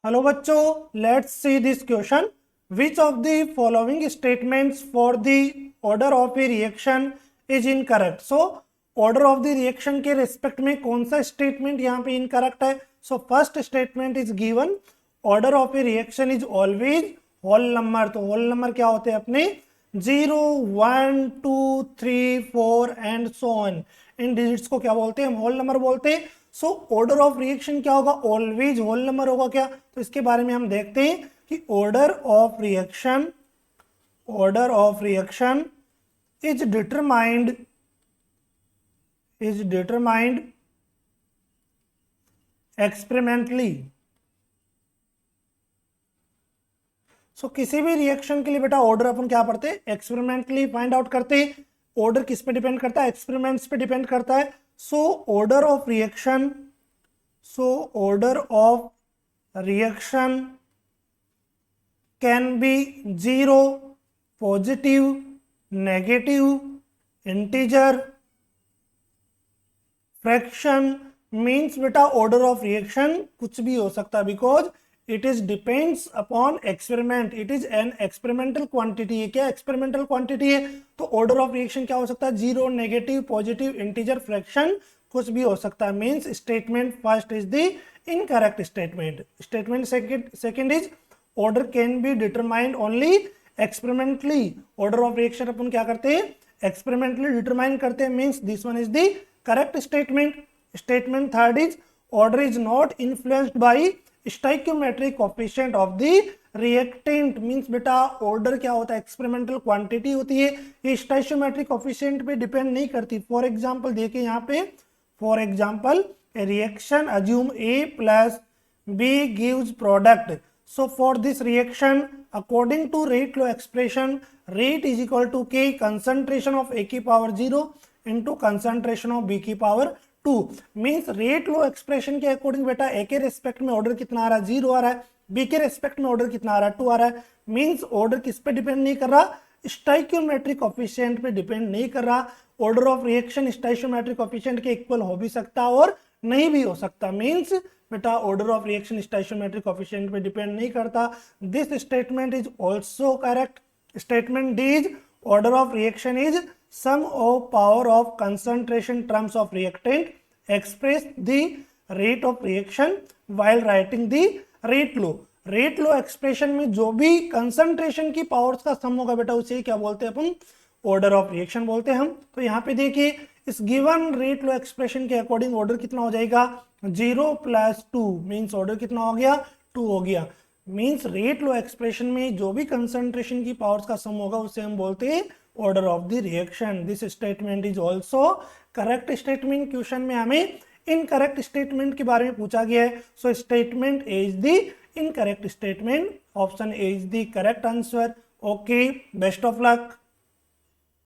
Hello बच्चों, let's see this question. Which of the following statements for the order of a reaction is incorrect. So order of the reaction के respect में कौन सा statement यहाँ पे incorrect है. So first statement is given, order of a reaction is always whole number. तो whole number क्या होते हैं अपने 0, 1, 2, 3, 4 एंड सो ऑन. इन डिजिट्स को क्या बोलते हैं, हम होल नंबर बोलते हैं. सो ऑर्डर ऑफ रिएक्शन क्या होगा, ऑलवेज होल नंबर होगा क्या. तो इसके बारे में हम देखते हैं कि order of reaction is determined experimentally. So किसी भी रिएक्शन के लिए बेटा ऑर्डर अपन क्या पढ़ते हैं, एक्सपेरिमेंटली फाइंड आउट करते हैं. ऑर्डर किस पे डिपेंड करता है, एक्सपेरिमेंट्स पे डिपेंड करता है. सो order of reaction can be 0, positive, negative, integer, fraction. Means बेटा ऑर्डर ऑफ रिएक्शन कुछ भी हो सकता है, because it is depends upon experiment. It is an experimental quantity है. क्या एक्सपेरिमेंटल क्वांटिटी है, तो ऑर्डर ऑफ रिएक्शन क्या हो सकता है, 0, नेगेटिव, पॉजिटिव, इंटीजर, फ्रैक्शन, कुछ भी हो सकता है. Means statement first is the incorrect statement. Statement second is order can be determined only experimentally. Order of reaction अपन क्या करते हैं, एक्सपेरिमेंटली डिटरमाइन करते हैं. Means this one is the correct statement. Statement third is order is not influenced by stoichiometric coefficient of the reactant. Means बेटा order क्या होता है, एक्सपेरिमेंटल क्वांटिटी होती है, ये स्टोइकियोमेट्रिक कोएफिशिएंट पे डिपेंड नहीं करती. फॉर एग्जांपल देखिए यहाँ पे, for example a reaction assume A plus B gives product. So for this reaction, according to rate law expression, rate is equal to K concentration of A की power 0 into concentration of B की power 2. Means rate लो expression के according बेटा ए के respect में order कितना आ रहा है, 0 आ रहा है. बी के रेस्पेक्ट में ऑर्डर कितना आ रहा है, 2 आ रहा है. मीन्स ऑर्डर किस पे डिपेंड नहीं कर रहा, स्टोइकियोमेट्रिक कोएफिशिएंट पे डिपेंड नहीं कर रहा. Order of reaction stoichiometric coefficient के इक्वल हो भी सकता और नहीं भी हो सकता. मीन्स बेटा order of reaction stoichiometric coefficient पे डिपेंड नहीं करता. This statement is also correct. Statement D is order of reaction is sum of power of concentration terms of reactant express the rate of reaction while writing the rate law. Rate low expression में जो भी concentration की powers का सम होगा बेटा उसे क्या बोलते हैं अपन, ऑर्डर ऑफ रिएक्शन बोलते हैं हम. तो यहाँ पे देखिए इस गिवन रेट लो एक्सप्रेशन के अकॉर्डिंग ऑर्डर कितना हो जाएगा, 0 + 2. मीन्स ऑर्डर कितना हो गया, 2 हो गया. मीन्स रेट लो एक्सप्रेशन में जो भी कंसंट्रेशन की पावर्स का सम होगा उसे हम बोलते हैं order of the reaction. This statement is also correct statement. Question में हमें इनकरेक्ट स्टेटमेंट के बारे में पूछा गया है. So statement A is the incorrect statement. Option A is the correct answer. Okay, best of luck.